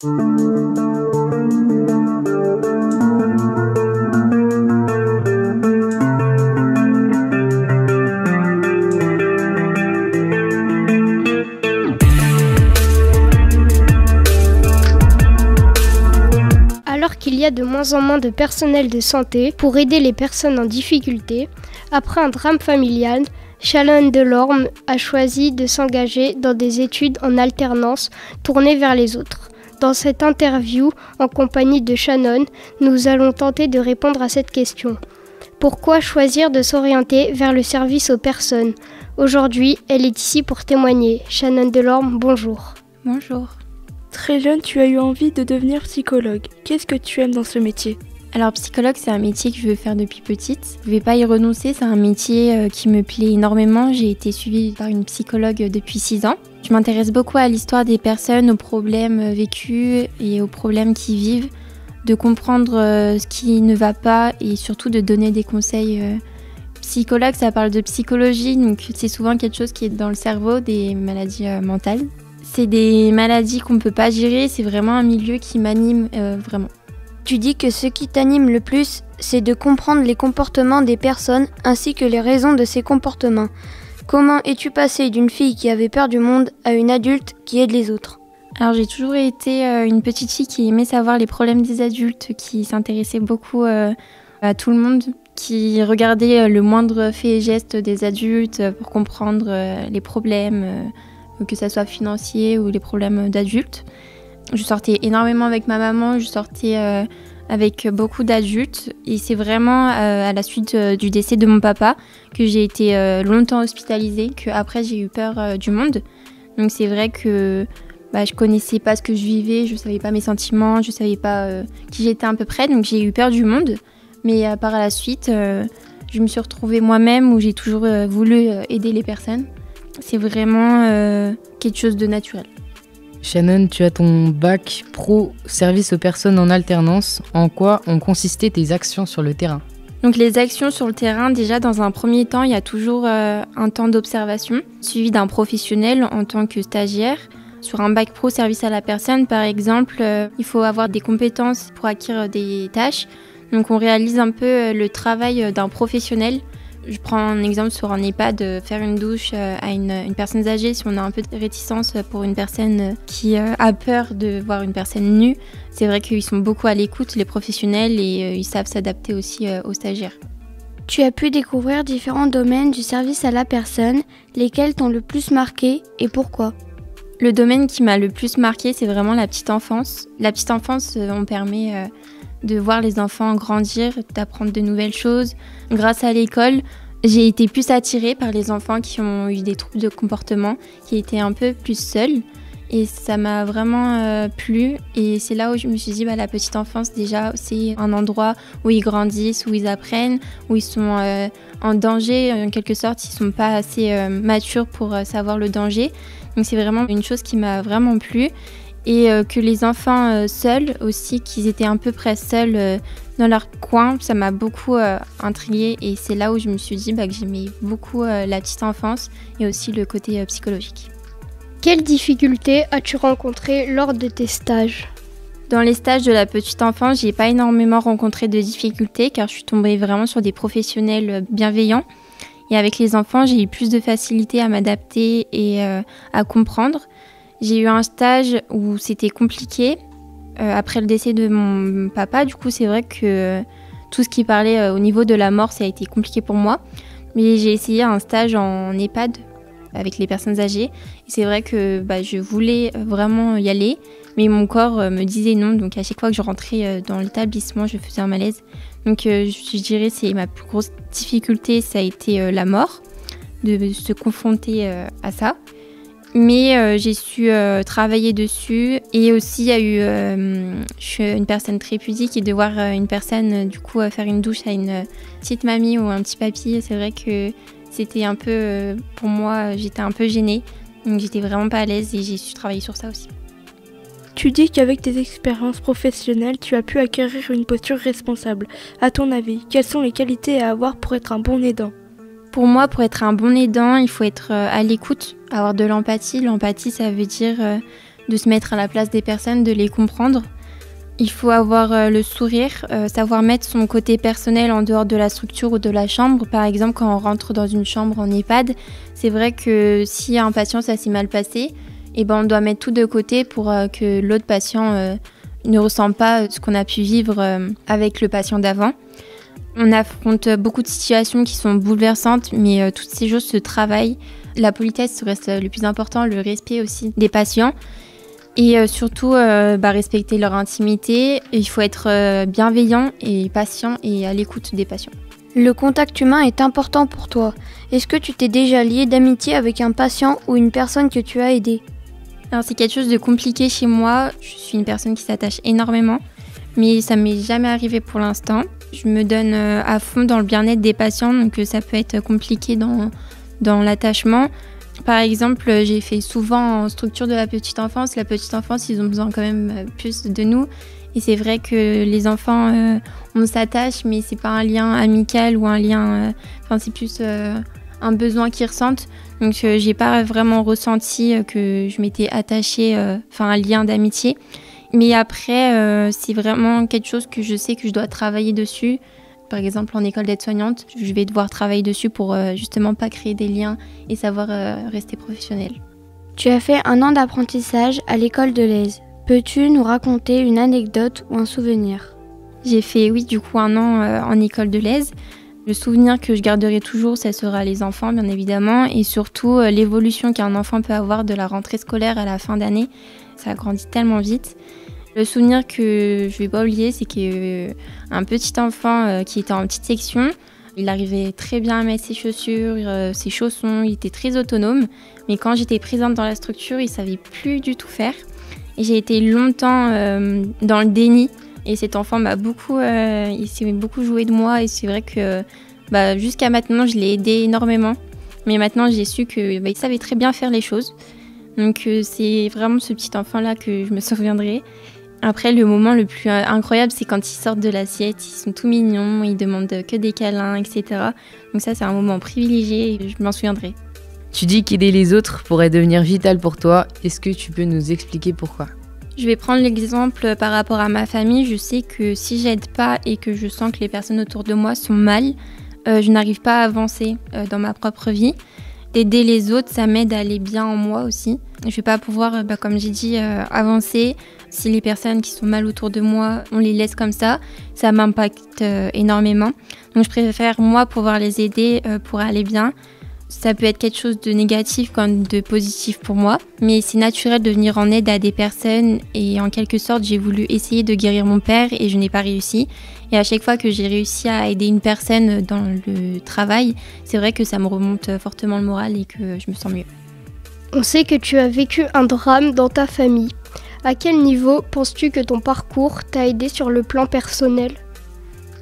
Alors qu'il y a de moins en moins de personnel de santé pour aider les personnes en difficulté, après un drame familial, Shannon Delorme a choisi de s'engager dans des études en alternance tournées vers les autres. Dans cette interview, en compagnie de Shannon, nous allons tenter de répondre à cette question. Pourquoi choisir de s'orienter vers le service aux personnes ? Aujourd'hui, elle est ici pour témoigner. Shannon Delorme, bonjour. Bonjour. Très jeune, tu as eu envie de devenir psychologue. Qu'est-ce que tu aimes dans ce métier ? Alors psychologue, c'est un métier que je veux faire depuis petite. Je ne vais pas y renoncer, c'est un métier qui me plaît énormément. J'ai été suivie par une psychologue depuis 6 ans. Je m'intéresse beaucoup à l'histoire des personnes, aux problèmes vécus et aux problèmes qu'ils vivent, de comprendre ce qui ne va pas et surtout de donner des conseils. Psychologue, ça parle de psychologie, donc c'est souvent quelque chose qui est dans le cerveau, des maladies mentales. C'est des maladies qu'on ne peut pas gérer, c'est vraiment un milieu qui m'anime vraiment. Tu dis que ce qui t'anime le plus, c'est de comprendre les comportements des personnes ainsi que les raisons de ces comportements. Comment es-tu passée d'une fille qui avait peur du monde à une adulte qui aide les autres ? Alors j'ai toujours été une petite fille qui aimait savoir les problèmes des adultes, qui s'intéressait beaucoup à tout le monde, qui regardait le moindre fait et geste des adultes pour comprendre les problèmes, que ce soit financiers ou les problèmes d'adultes. Je sortais énormément avec ma maman, je sortais avec beaucoup d'adultes et c'est vraiment à la suite du décès de mon papa que j'ai été longtemps hospitalisée, qu'après j'ai eu peur du monde. Donc c'est vrai que je connaissais pas ce que je vivais, je savais pas mes sentiments, je savais pas qui j'étais à peu près, donc j'ai eu peur du monde. Mais par la suite, je me suis retrouvée moi-même où j'ai toujours voulu aider les personnes. C'est vraiment quelque chose de naturel. Shannon, tu as ton bac pro service aux personnes en alternance. En quoi ont consisté tes actions sur le terrain ? Donc les actions sur le terrain, déjà dans un premier temps, il y a toujours un temps d'observation suivi d'un professionnel en tant que stagiaire. Sur un bac pro service à la personne, par exemple, il faut avoir des compétences pour acquérir des tâches. Donc on réalise un peu le travail d'un professionnel. Je prends un exemple sur un EHPAD, faire une douche à une personne âgée. Si on a un peu de réticence pour une personne qui a peur de voir une personne nue, c'est vrai qu'ils sont beaucoup à l'écoute, les professionnels, et ils savent s'adapter aussi aux stagiaires. Tu as pu découvrir différents domaines du service à la personne, lesquels t'ont le plus marqué et pourquoi ? Le domaine qui m'a le plus marqué, c'est vraiment la petite enfance. La petite enfance, on permet de voir les enfants grandir, d'apprendre de nouvelles choses. Grâce à l'école, j'ai été plus attirée par les enfants qui ont eu des troubles de comportement, qui étaient un peu plus seuls. Et ça m'a vraiment plu. Et c'est là où je me suis dit, la petite enfance, déjà, c'est un endroit où ils grandissent, où ils apprennent, où ils sont en danger, en quelque sorte. Ils ne sont pas assez matures pour savoir le danger. Donc c'est vraiment une chose qui m'a vraiment plu. Et que les enfants seuls aussi, qu'ils étaient à peu près seuls dans leur coin, ça m'a beaucoup intriguée. Et c'est là où je me suis dit que j'aimais beaucoup la petite enfance et aussi le côté psychologique. Quelles difficultés as-tu rencontrées lors de tes stages ? Dans les stages de la petite enfance, j'ai pas énormément rencontré de difficultés car je suis tombée vraiment sur des professionnels bienveillants. Et avec les enfants, j'ai eu plus de facilité à m'adapter et à comprendre. J'ai eu un stage où c'était compliqué. Après le décès de mon papa, du coup, c'est vrai que tout ce qui parlait au niveau de la mort, ça a été compliqué pour moi. Mais j'ai essayé un stage en EHPAD avec les personnes âgées. Et c'est vrai que je voulais vraiment y aller, mais mon corps me disait non. Donc à chaque fois que je rentrais dans l'établissement, je faisais un malaise. Donc je dirais que c'est ma plus grosse difficulté, ça a été la mort, de se confronter à ça. Mais j'ai su travailler dessus. Et aussi, il y a eu... je suis une personne très pudique et de voir une personne, du coup, faire une douche à une petite mamie ou un petit papy, c'est vrai que c'était un peu... pour moi, j'étais un peu gênée. Donc, j'étais vraiment pas à l'aise et j'ai su travailler sur ça aussi. Tu dis qu'avec tes expériences professionnelles, tu as pu acquérir une posture responsable. À ton avis, quelles sont les qualités à avoir pour être un bon aidant ? Pour moi, pour être un bon aidant, il faut être à l'écoute, avoir de l'empathie. L'empathie, ça veut dire de se mettre à la place des personnes, de les comprendre. Il faut avoir le sourire, savoir mettre son côté personnel en dehors de la structure ou de la chambre. Par exemple, quand on rentre dans une chambre en EHPAD, c'est vrai que si un patient ça s'est mal passé, on doit mettre tout de côté pour que l'autre patient ne ressent pas ce qu'on a pu vivre avec le patient d'avant. On affronte beaucoup de situations qui sont bouleversantes, mais toutes ces choses se travaillent. La politesse reste le plus important, le respect aussi des patients. Et surtout, respecter leur intimité. Il faut être bienveillant et patient et à l'écoute des patients. Le contact humain est important pour toi. Est-ce que tu t'es déjà lié d'amitié avec un patient ou une personne que tu as aidée ? Alors c'est quelque chose de compliqué chez moi. Je suis une personne qui s'attache énormément, mais ça m'est jamais arrivé pour l'instant. Je me donne à fond dans le bien-être des patients, donc ça peut être compliqué dans l'attachement. Par exemple, j'ai fait souvent en structure de la petite enfance. La petite enfance, ils ont besoin quand même plus de nous. Et c'est vrai que les enfants, on s'attache, mais c'est pas un lien amical ou un lien... c'est plus un besoin qu'ils ressentent. Donc j'ai pas vraiment ressenti que je m'étais attachée, un lien d'amitié. Mais après, c'est vraiment quelque chose que je sais que je dois travailler dessus. Par exemple, en école d'aide-soignante, je vais devoir travailler dessus pour justement pas créer des liens et savoir rester professionnelle. Tu as fait 1 an d'apprentissage à l'école de l'Aise. Peux-tu nous raconter une anecdote ou un souvenir ? J'ai fait, 1 an en école de l'Aise. Le souvenir que je garderai toujours, ça sera les enfants, bien évidemment, et surtout l'évolution qu'un enfant peut avoir de la rentrée scolaire à la fin d'année. Ça grandit tellement vite. Le souvenir que je ne vais pas oublier, c'est qu'un petit enfant qui était en petite section, il arrivait très bien à mettre ses chaussures, ses chaussons, il était très autonome. Mais quand j'étais présente dans la structure, il ne savait plus du tout faire. Et j'ai été longtemps dans le déni. Et cet enfant il s'est beaucoup joué de moi. Et c'est vrai que jusqu'à maintenant, je l'ai aidé énormément. Mais maintenant, j'ai su qu'il savait très bien faire les choses. Donc c'est vraiment ce petit enfant-là que je me souviendrai. Après, le moment le plus incroyable, c'est quand ils sortent de l'assiette, ils sont tout mignons, ils demandent que des câlins, etc. Donc ça, c'est un moment privilégié et je m'en souviendrai. Tu dis qu'aider les autres pourrait devenir vital pour toi. Est-ce que tu peux nous expliquer pourquoi ? Je vais prendre l'exemple par rapport à ma famille. Je sais que si j'aide pas et que je sens que les personnes autour de moi sont mal, je n'arrive pas à avancer dans ma propre vie. Aider les autres, ça m'aide à aller bien en moi aussi. Je vais pas pouvoir, comme j'ai dit, avancer si les personnes qui sont mal autour de moi, on les laisse comme ça. Ça m'impacte énormément. Donc je préfère, moi, pouvoir les aider pour aller bien. Ça peut être quelque chose de négatif comme de positif pour moi. Mais c'est naturel de venir en aide à des personnes. Et en quelque sorte, j'ai voulu essayer de guérir mon père et je n'ai pas réussi. Et à chaque fois que j'ai réussi à aider une personne dans le travail, c'est vrai que ça me remonte fortement le moral et que je me sens mieux. On sait que tu as vécu un drame dans ta famille. À quel niveau penses-tu que ton parcours t'a aidé sur le plan personnel ?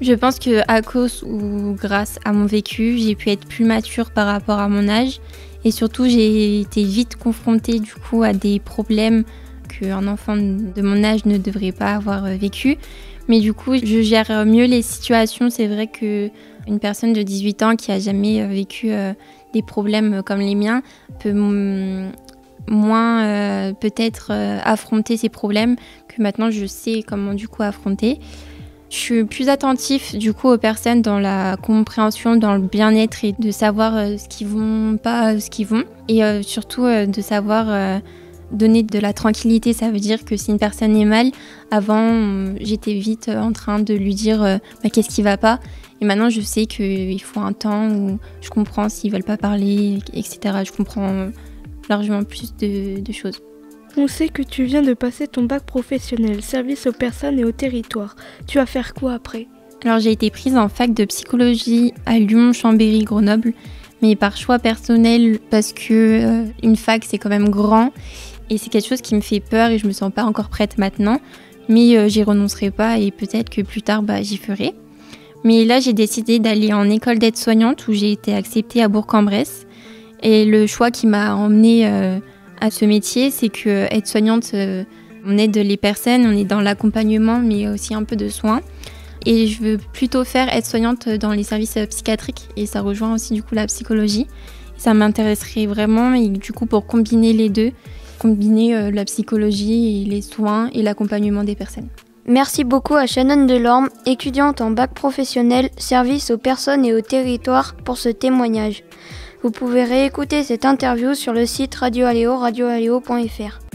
Je pense qu'à cause ou grâce à mon vécu, j'ai pu être plus mature par rapport à mon âge. Et surtout, j'ai été vite confrontée du coup à des problèmes qu'un enfant de mon âge ne devrait pas avoir vécu. Mais du coup, je gère mieux les situations. C'est vrai qu'une personne de 18 ans qui n'a jamais vécu des problèmes comme les miens peut moins peut-être affronter ces problèmes que maintenant je sais comment du coup affronter. Je suis plus attentif du coup aux personnes dans la compréhension, dans le bien-être et de savoir ce qui vont, pas ce qui vont. Et surtout de savoir donner de la tranquillité. Ça veut dire que si une personne est mal, avant j'étais vite en train de lui dire qu'est-ce qui va pas. Et maintenant je sais qu'il faut un temps où je comprends s'ils veulent pas parler, etc. Je comprends largement plus de choses. On sait que tu viens de passer ton bac professionnel, service aux personnes et au territoire. Tu vas faire quoi après ? Alors j'ai été prise en fac de psychologie à Lyon, Chambéry, Grenoble, mais par choix personnel parce que une fac c'est quand même grand et c'est quelque chose qui me fait peur et je me sens pas encore prête maintenant, mais j'y renoncerai pas et peut-être que plus tard j'y ferai. Mais là j'ai décidé d'aller en école d'aide-soignante où j'ai été acceptée à Bourg-en-Bresse et le choix qui m'a emmenée à ce métier, c'est que aide-soignante, on aide les personnes, on est dans l'accompagnement, mais aussi un peu de soins. Et je veux plutôt faire aide-soignante dans les services psychiatriques, et ça rejoint aussi du coup la psychologie. Et ça m'intéresserait vraiment, et du coup pour combiner les deux, combiner la psychologie et les soins et l'accompagnement des personnes. Merci beaucoup à Shannon Delorme, étudiante en bac professionnel, service aux personnes et aux territoires, pour ce témoignage. Vous pouvez réécouter cette interview sur le site radioaléo.fr.